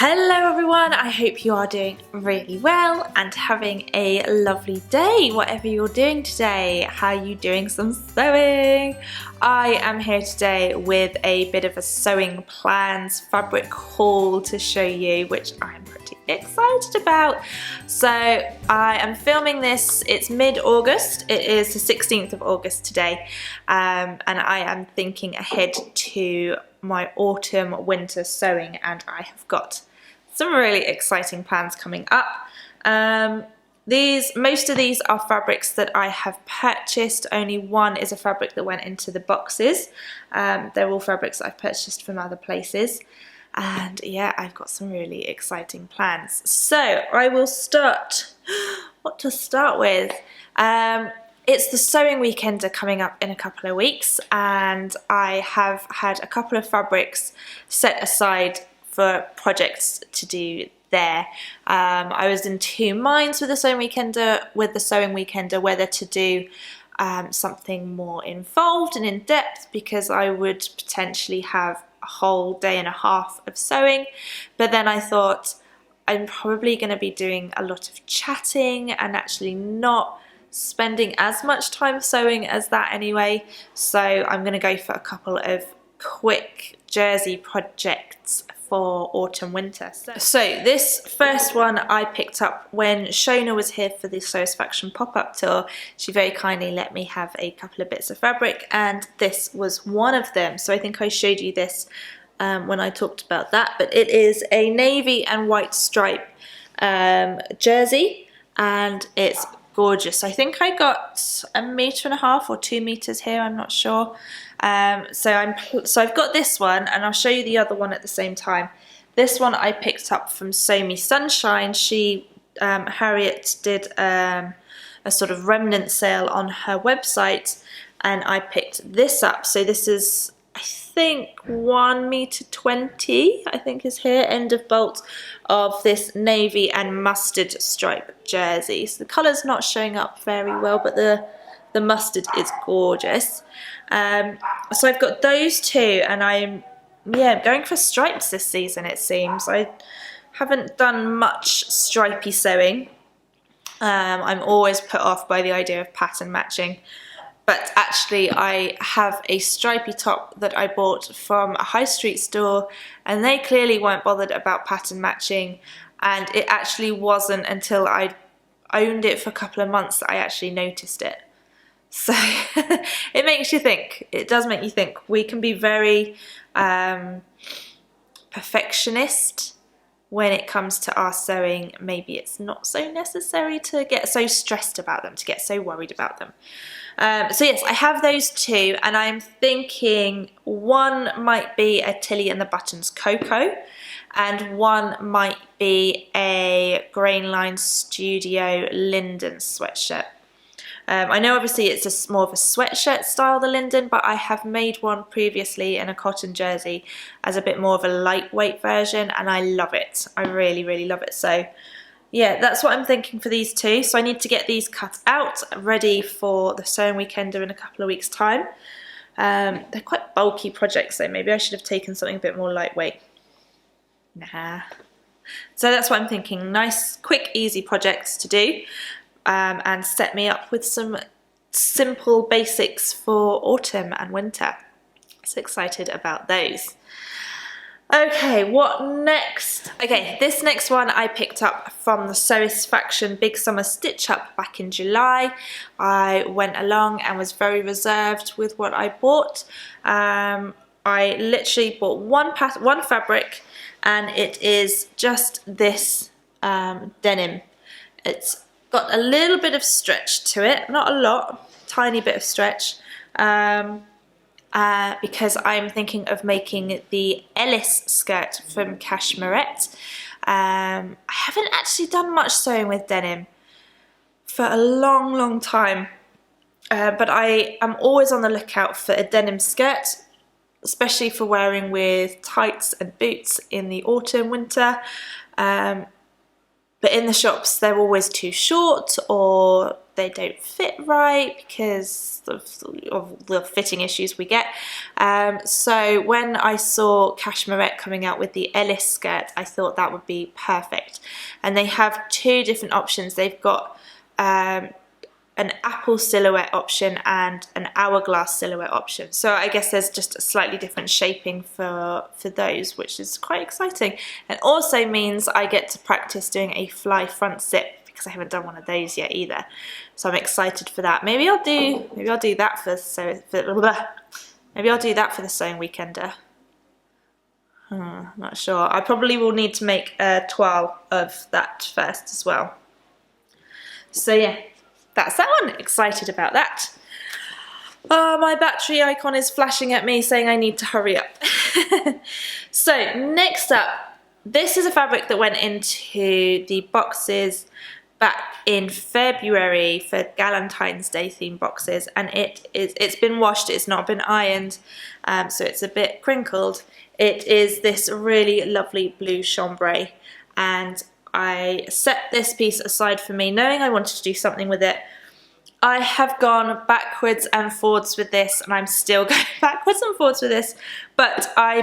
Hello everyone, I hope you are doing really well and having a lovely day, whatever you're doing today. How are you doing some sewing? I am here today with a bit of a sewing plans fabric haul to show you, which I'm pretty excited about. So I am filming this, it's mid-August, it is the 16th of August today, and I am thinking ahead to my autumn winter sewing, and I have got some really exciting plans coming up. Most of these are fabrics that I have purchased. Only one is a fabric that went into the boxes. They're all fabrics that I've purchased from other places, and yeah, I've got some really exciting plans. So I will start. What to start with? It's the sewing weekend coming up in a couple of weeks, and I have had a couple of fabrics set aside for projects to do there. I was in two minds with the sewing weekender whether to do something more involved and in depth, because I would potentially have a whole day and a half of sewing, but then I thought I'm probably going to be doing a lot of chatting and actually not spending as much time sewing as that anyway, so I'm going to go for a couple of quick jersey projects for autumn winter. So this first one I picked up when Shona was here for the Sewsfaction pop-up tour. She very kindly let me have a couple of bits of fabric, and this was one of them. So I think I showed you this when I talked about that, but it is a navy and white stripe jersey, and it's gorgeous. I think I got 1.5 meters or 2 meters here, I'm not sure. So I've got this one, and I'll show you the other one at the same time. This one I picked up from Sew Me Sunshine. Harriet did a sort of remnant sale on her website, and I picked this up. So this is, I think, 1.20 meters, I think is here, end of bolt of this navy and mustard stripe jersey. So the colour's not showing up very well, but the mustard is gorgeous. So I've got those two, and I'm going for stripes this season, it seems. I haven't done much stripy sewing. I'm always put off by the idea of pattern matching. But actually I have a stripy top that I bought from a high street store, and they clearly weren't bothered about pattern matching, and it actually wasn't until I owned it for a couple of months that I actually noticed it. So it makes you think, it does make you think. We can be very perfectionist when it comes to our sewing. Maybe it's not so necessary to get so stressed about them, to get so worried about them. So yes, I have those two, and I'm thinking one might be a Tilly and the Buttons Cocoa, and one might be a Grainline Studio Linden sweatshirt. I know obviously it's more of a sweatshirt style, the Linden, but I have made one previously in a cotton jersey as a bit more of a lightweight version, and I love it. I really, really love it. So yeah, that's what I'm thinking for these two. So I need to get these cut out, ready for the sewing weekender in a couple of weeks' time. They're quite bulky projects, so maybe I should have taken something a bit more lightweight. Nah. So that's what I'm thinking. Nice, quick, easy projects to do, and set me up with some simple basics for autumn and winter. So excited about those. Okay, what next? Okay, this next one I picked up from the Sewsfaction Big Summer Stitch Up back in July. I went along and was very reserved with what I bought. I literally bought one fabric, and it is just this denim. It's got a little bit of stretch to it, not a lot, tiny bit of stretch. Because I'm thinking of making the Ellis skirt from Cashmerette. I haven't actually done much sewing with denim for a long, long time, but I am always on the lookout for a denim skirt, especially for wearing with tights and boots in the autumn, winter. But in the shops they're always too short, or they don't fit right because of the fitting issues we get. So when I saw Cashmerette coming out with the Ellis skirt, I thought that would be perfect. And they have two different options. They've got an apple silhouette option and an hourglass silhouette option. So I guess there's just a slightly different shaping for those, which is quite exciting. And also means I get to practice doing a fly front zip because I haven't done one of those yet either. So I'm excited for that. Maybe I'll do that maybe I'll do that for the sewing weekender. Not sure. I probably will need to make a toile of that first as well. So yeah, that's that one. Excited about that. My battery icon is flashing at me saying I need to hurry up. So next up, this is a fabric that went into the boxes back in February for Galentine's Day themed boxes, and it's been washed, it's not been ironed, so it's a bit crinkled. It is this really lovely blue chambray, and I set this piece aside for me knowing I wanted to do something with it. I have gone backwards and forwards with this, and I'm still going backwards and forwards with this, but I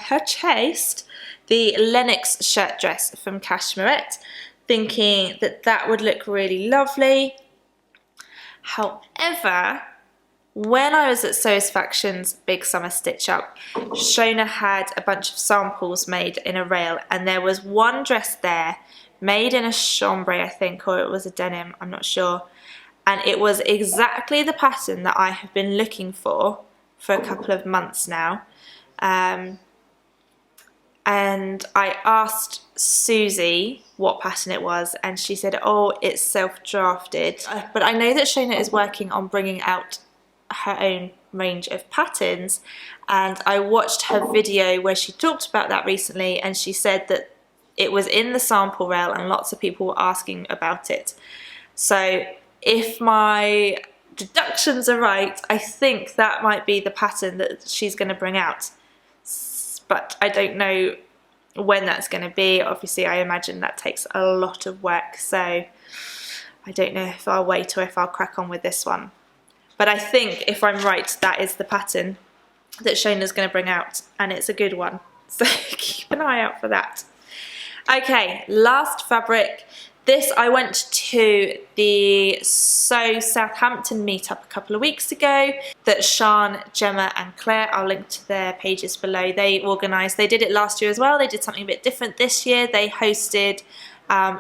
purchased the Lennox shirt dress from Cashmerette, thinking that that would look really lovely. However, when I was at Sewsfaction's Big Summer Stitch Up, Shona had a bunch of samples made in a rail, and there was one dress there made in a chambray, I think, or it was a denim, I'm not sure, and it was exactly the pattern that I have been looking for a couple of months now. And I asked Susie what pattern it was, and she said, oh, it's self-drafted. But I know that Shona is working on bringing out her own range of patterns, and I watched her video where she talked about that recently, and she said that it was in the sample rail and lots of people were asking about it. So if my deductions are right, I think that might be the pattern that she's going to bring out. But I don't know when that's going to be. Obviously, I imagine that takes a lot of work, so I don't know if I'll wait or if I'll crack on with this one. But I think, if I'm right, that is the pattern that Shona's going to bring out, and it's a good one. So keep an eye out for that. Okay, last fabric. This, I went to the Sew Southampton meetup a couple of weeks ago that Sian, Gemma and Claire, I'll link to their pages below, they organised. They did it last year as well. They did something a bit different this year. They hosted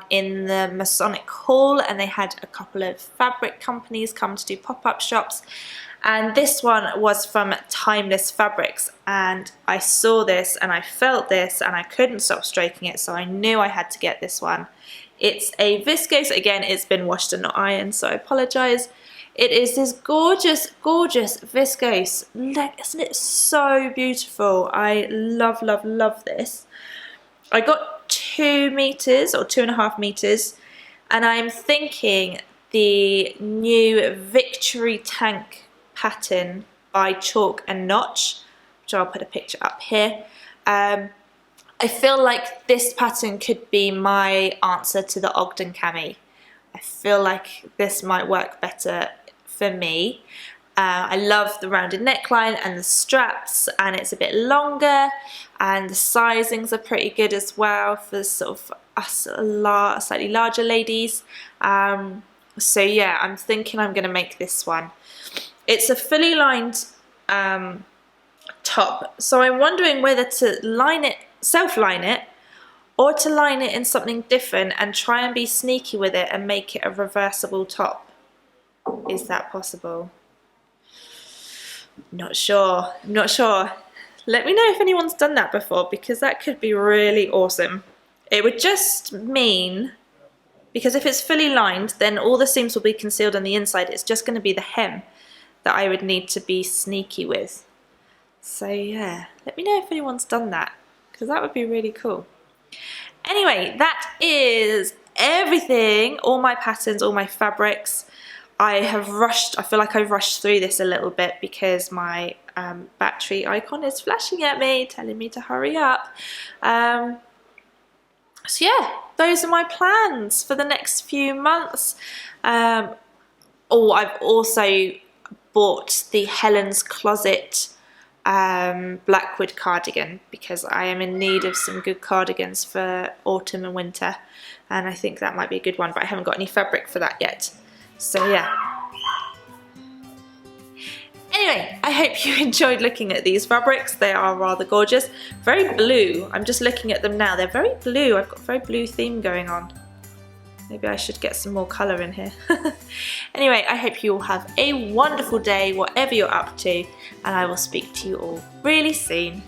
in the Masonic Hall, and they had a couple of fabric companies come to do pop-up shops. And this one was from Timeless Fabrics, and I saw this and I felt this and I couldn't stop stroking it, so I knew I had to get this one. It's a viscose. Again, it's been washed and not ironed, so I apologise. It is this gorgeous, gorgeous viscose. Like, isn't it so beautiful? I love, love, love this. I got 2 meters or 2.5 meters, and I'm thinking the new Victory Tank pattern by Chalk and Notch, which I'll put a picture up here. I feel like this pattern could be my answer to the Ogden cami. I feel like this might work better for me. I love the rounded neckline and the straps, and it's a bit longer, and the sizings are pretty good as well for sort of us slightly larger ladies. So yeah, I'm thinking I'm going to make this one. It's a fully lined top, so I'm wondering whether to line it, self-line it, or to line it in something different and try and be sneaky with it and make it a reversible top. Is that possible? Not sure. I'm not sure. Let me know if anyone's done that before, because that could be really awesome. It would just mean, because if it's fully lined, then all the seams will be concealed on the inside. It's just going to be the hem that I would need to be sneaky with. So yeah, let me know if anyone's done that, because that would be really cool. Anyway, that is everything, all my patterns, all my fabrics. I feel like I've rushed through this a little bit because my battery icon is flashing at me, telling me to hurry up. So yeah, those are my plans for the next few months. Oh, I've also bought the Helen's Closet Blackwood cardigan because I am in need of some good cardigans for autumn and winter, and I think that might be a good one, but I haven't got any fabric for that yet. So yeah. Anyway, I hope you enjoyed looking at these fabrics. They are rather gorgeous. Very blue. I'm just looking at them now. They're very blue. I've got a very blue theme going on. Maybe I should get some more colour in here. Anyway, I hope you all have a wonderful day, whatever you're up to, and I will speak to you all really soon.